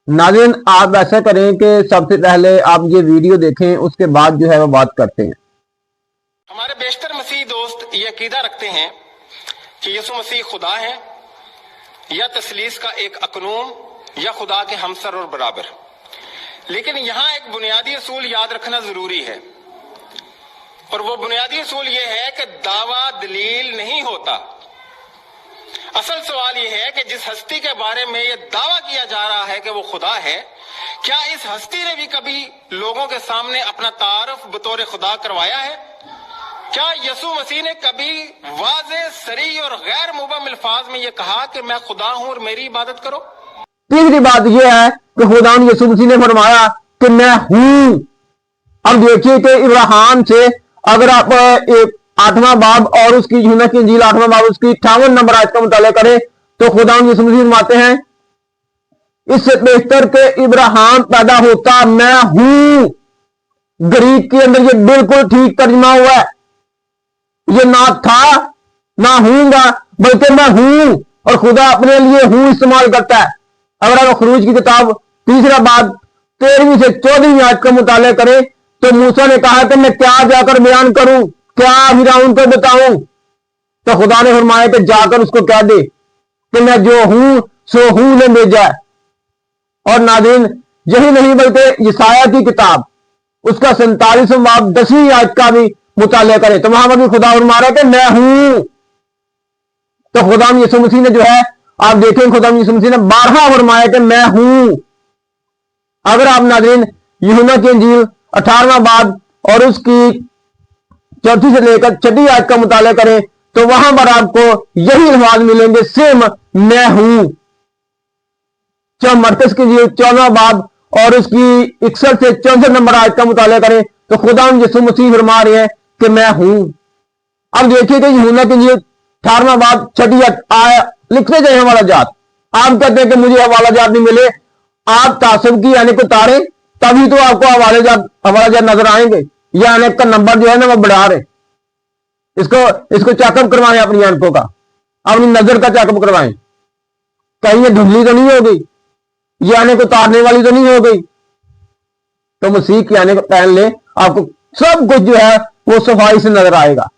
नाज़रीन आप ऐसा करें कि सबसे पहले आप ये वीडियो देखें, उसके बाद जो है वो बात करते हैं। हमारे बेशतर मसीह दोस्त ये अकीदा रखते हैं कि यीशु मसीह खुदा है या तसलीस का एक अकनूम या खुदा के हमसर और बराबर। लेकिन यहाँ एक बुनियादी असूल याद रखना जरूरी है, और वो बुनियादी असूल ये है कि दावा दलील नहीं होता। असल सवाल ये है कि जिस हस्ती के बारे में ये दावा किया जा रहा है कि वो खुदा है, क्या इस हस्ती ने भी कभी लोगों के सामने अपना तारफ बतौर खुदा करवाया है? क्या यीशु मसीह ने कभी वाज़े सरी और गैर मुबहम अल्फाज में ये कहा कि मैं खुदा हूं और मेरी इबादत करो? तीसरी बात यह है कि खुदा यीशु मसीह ने फरमाया कि मैं हूं। अब देखिए कि इब्राहिम से अगर आप 8वां बाब और उसकी यूहन्ना की इंजील 8वां बाब उसकी 58 नंबर आयत का मुताला करें तो खुदा यीशु मसीह फरमाते हैं, इससे बेहतर के इब्राहिम पैदा होता मैं हूं। ग्रीक के अंदर ये बिल्कुल ठीक तर्जमा हुआ है, ये ना था ना हूंगा बल्कि मैं हूं, और खुदा अपने लिए हूं इस्तेमाल करता है। अगर आप खरूज की किताब 3रा बाब 13वीं से 14वीं आयत का मुताला करें तो मूसा ने कहा कि मैं क्या जाकर बयान करूं, क्या फिरौन को बताऊं? तो खुदा ने फरमाया कि जाकर उसको कह दे कि मैं जो हूं सो हूं ने भेजा है। और नाज़रीन यही नहीं बल्कि यसाया की किताब उसका 47वां बाब 10वीं आयत का भी मुताला करें तो वहां पर भी खुदा फरमा रहा है कि मैं हूं। तो खुदा यीशु मसीह ने जो है आप देखें, खुदा यीशु मसीह ने 12 फरमाया कि मैं हूं। अगर आप नाज़रीन यूहन्ना की इंजील 18वां बाब और उसकी 4 से लेकर 6 आयत का मुताला करें तो वहां पर आपको यही अल्फाज मिलेंगे, सेम मैं हूं। जब मरकज की इंजील 14वां बाब और उसकी 61 से 64 नंबर आयत का मुताला करें तो खुदा यीशु मसीह फरमा रहे हैं कि मैं हूं। अब देखिए कि यूहन्ना की इंजील 18वां बाब 6 आयत लिखते जाए हवाला जात। आप कहते हैं कि मुझे हवाला जात नहीं मिले, आप तासब की यानी को तारे तभी तो आपको हवाला जात नजर आएंगे, या अनेक का नंबर जो है ना वो बढ़ा रहे। इसको चेकअप करवाएं, अपनी आंखों का, अपनी नजर का चेकअप करवाएं, कहीं ये धुंधली तो नहीं हो गई, ये आने को तारने वाली तो नहीं हो गई। तो मसीह के आने को पहले आपको सब कुछ जो है वो सफाई से नजर आएगा।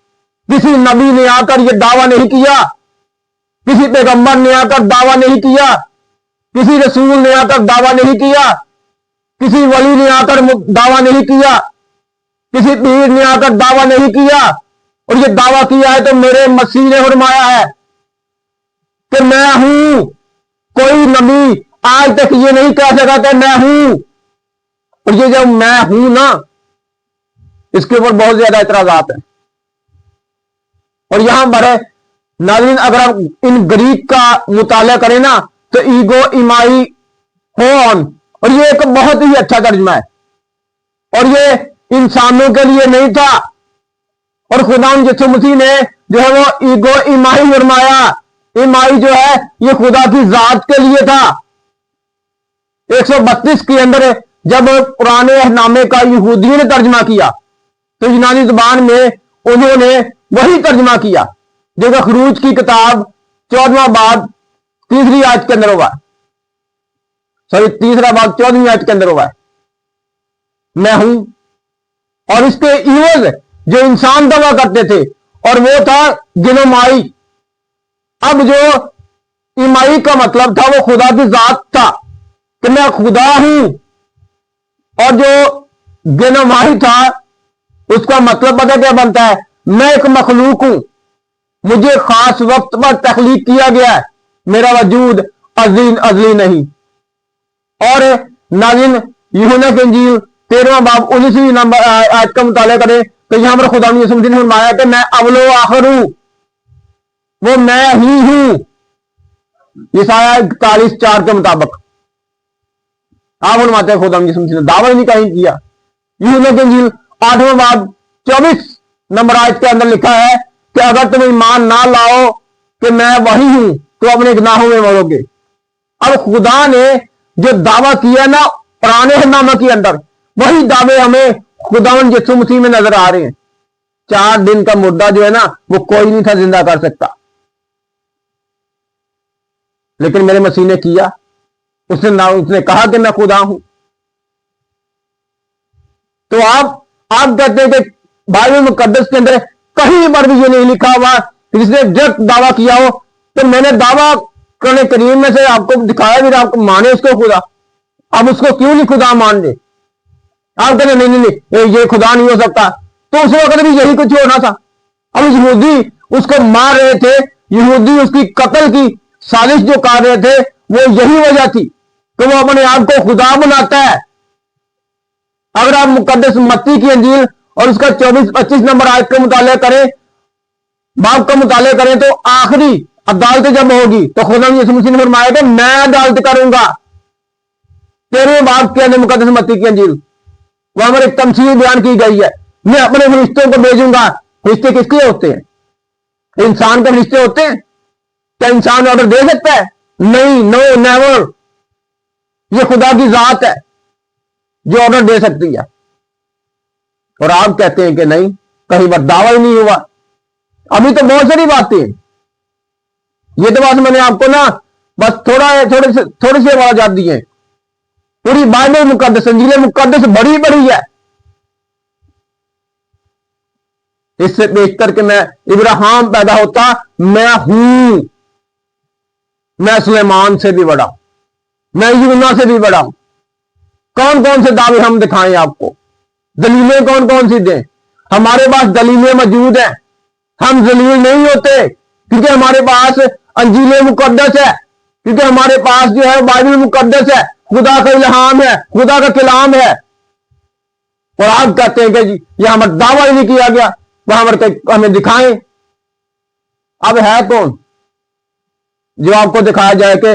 किसी नबी ने आकर ये दावा नहीं किया, किसी पैगंबर ने आकर दावा नहीं किया, किसी रसूल ने आकर दावा नहीं किया, किसी वली ने आकर दावा नहीं किया, किसी पीर ने आकर दावा नहीं किया, और ये दावा किया है तो मेरे मसीह ने फरमाया है कि मैं हूं। कोई नबी आज तक ये नहीं कह सका कि मैं हूं। और ये जब मैं हूं ना, इसके ऊपर बहुत ज्यादा इतराजात हैं। और यहां पर है नाज़रीन, अगर आप इन ग्रीक का मुताला करें ना तो ईगो इमाई होन, और ये एक बहुत ही अच्छा तर्जमा है, और ये इंसानों के लिए नहीं था। और खुदा यीशु मसीह ने जो है वो ईगो इमाई फरमाया। इमाई जो है ये खुदा की जात के लिए था। 132 के अंदर जब पुराने नामे का यहूदियों ने तर्जमा किया तो यूनानी जुबान में उन्होंने वही तर्जमा किया जो खरूज की किताब 14वां बाब 3री आयत के अंदर हुआ, सॉरी 3रा बाब 14वीं आयत के अंदर हुआ है, मैं हूं। और इसके इवज जो इंसान दावा करते थे और वो था गिनोमाई। अब जो इमाई का मतलब था वो खुदा की जात था कि मैं खुदा हूं, और जो गिनोमाई था उसका मतलब पता क्या बनता है, मैं एक मखलूक हूं, मुझे खास वक्त पर तख्लीक किया गया है, मेरा वजूद अजली नहीं। और नाज़रीन यूहन्ना की इंजील 13वां बाब 19वीं नंबर आयत का मुताला करें तो यहां पर खुदा यीशु मसीह ने फरमाया कि मैं अव्वल व आखिर हूं, वो मैं ही हूं। यशायाह 41:4 के मुताबिक आप फरमाते हैं खुदा यीशु मसीह ने दावा ही नहीं कहीं किया। यूहन्ना की इंजील 8वां बाब 24 नंबर आयत के अंदर लिखा है कि अगर तुम ईमान ना लाओ कि मैं वही हूं तो अपने गुनाहों में मरोगे। अब खुदा ने जो दावा किया ना पुराने नामे के अंदर, वही दावे हमें खुदावन यीशु मसीह में नजर आ रहे हैं। 4 दिन का मुर्दा जो है ना वो कोई नहीं था जिंदा कर सकता, लेकिन मेरे मसीह ने किया। उसने कहा कि मैं खुदा हूं। तो आप कहते हैं कि बाइबल मुकद्दस के अंदर कहीं पर भी ये नहीं लिखा हुआ कि जिसने डायरेक्ट दावा किया हो। तो मैंने दावा करने करीम में से आपको दिखाया भी, आपको माने उसको खुदा। अब उसको क्यों नहीं खुदा मान ले? आप कहते नहीं, ये खुदा नहीं हो सकता। तो उस वक्त भी यही कुछ होना था। अब यहूदी उसको मार रहे थे, यहूदी उसकी कत्ल की साजिश जो कर रहे थे, वो यही वजह थी कि वो अपने आप को खुदा बनाता है। अगर आप मुकद्दस मत्ती की अंजील और उसका 24-25 नंबर आयत का मुताला करें, बाप का मुताला करें, तो आखिरी अदालत जब होगी तो खुदा यीशु मसीह ने फरमाया कि मैं अदालत करूंगा। 13वें बाप के अंदर मुकद्दस मत्ती की अंजील वहां पर एक तमसील बयान की गई है, मैं अपने फरिश्तों को भेजूंगा। फरिश्ते किसके होते हैं? इंसान के फरिश्ते होते हैं? क्या इंसान ऑर्डर दे सकता है? नहीं, नो नेवर। ये खुदा की जात है जो ऑर्डर दे सकती है। और आप कहते हैं कि नहीं, कहीं पर दावा ही नहीं हुआ। अभी तो बहुत सारी बातें, ये तो बात मैंने आपको ना बस थोड़े से आवाजात दिए। पूरी बाइबल मुकद्दस, इंजील मुकद्दस बड़ी बड़ी है। इससे बेशतर के मैं इब्राहिम पैदा होता, मैं हूं, मैं सुलेमान से भी बड़ा हूं, मैं यूना से भी बड़ा हूं। कौन कौन से दावे हम दिखाएं आपको? दलीलें कौन कौन सी दें? हमारे पास दलीलें मौजूद हैं। हम जलील नहीं होते क्योंकि हमारे पास अंजील मुकद्दस है, क्योंकि हमारे पास जो है बाइबल मुकद्दस है, खुदा का इल्हाम है, खुदा का कलाम है। और आप कहते हैं कि जी यहां पर दावा ही नहीं किया गया, वहां पर हमें दिखाएं। अब है कौन जो आपको दिखाया जाए कि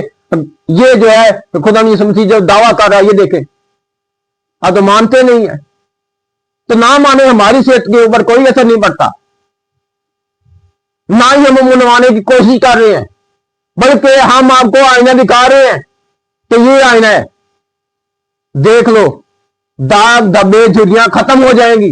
ये जो है खुदा यीशु मसीह जो दावा कर रहा है, ये देखें। आप तो मानते नहीं है, तो ना माने, हमारी सेहत के ऊपर कोई असर नहीं पड़ता, ना ही हम मनवाने की कोशिश कर रहे हैं, बल्कि हम आपको आईना दिखा रहे हैं कि ये आईना है, देख लो, दाग धब्बे झुर्रियां खत्म हो जाएंगी।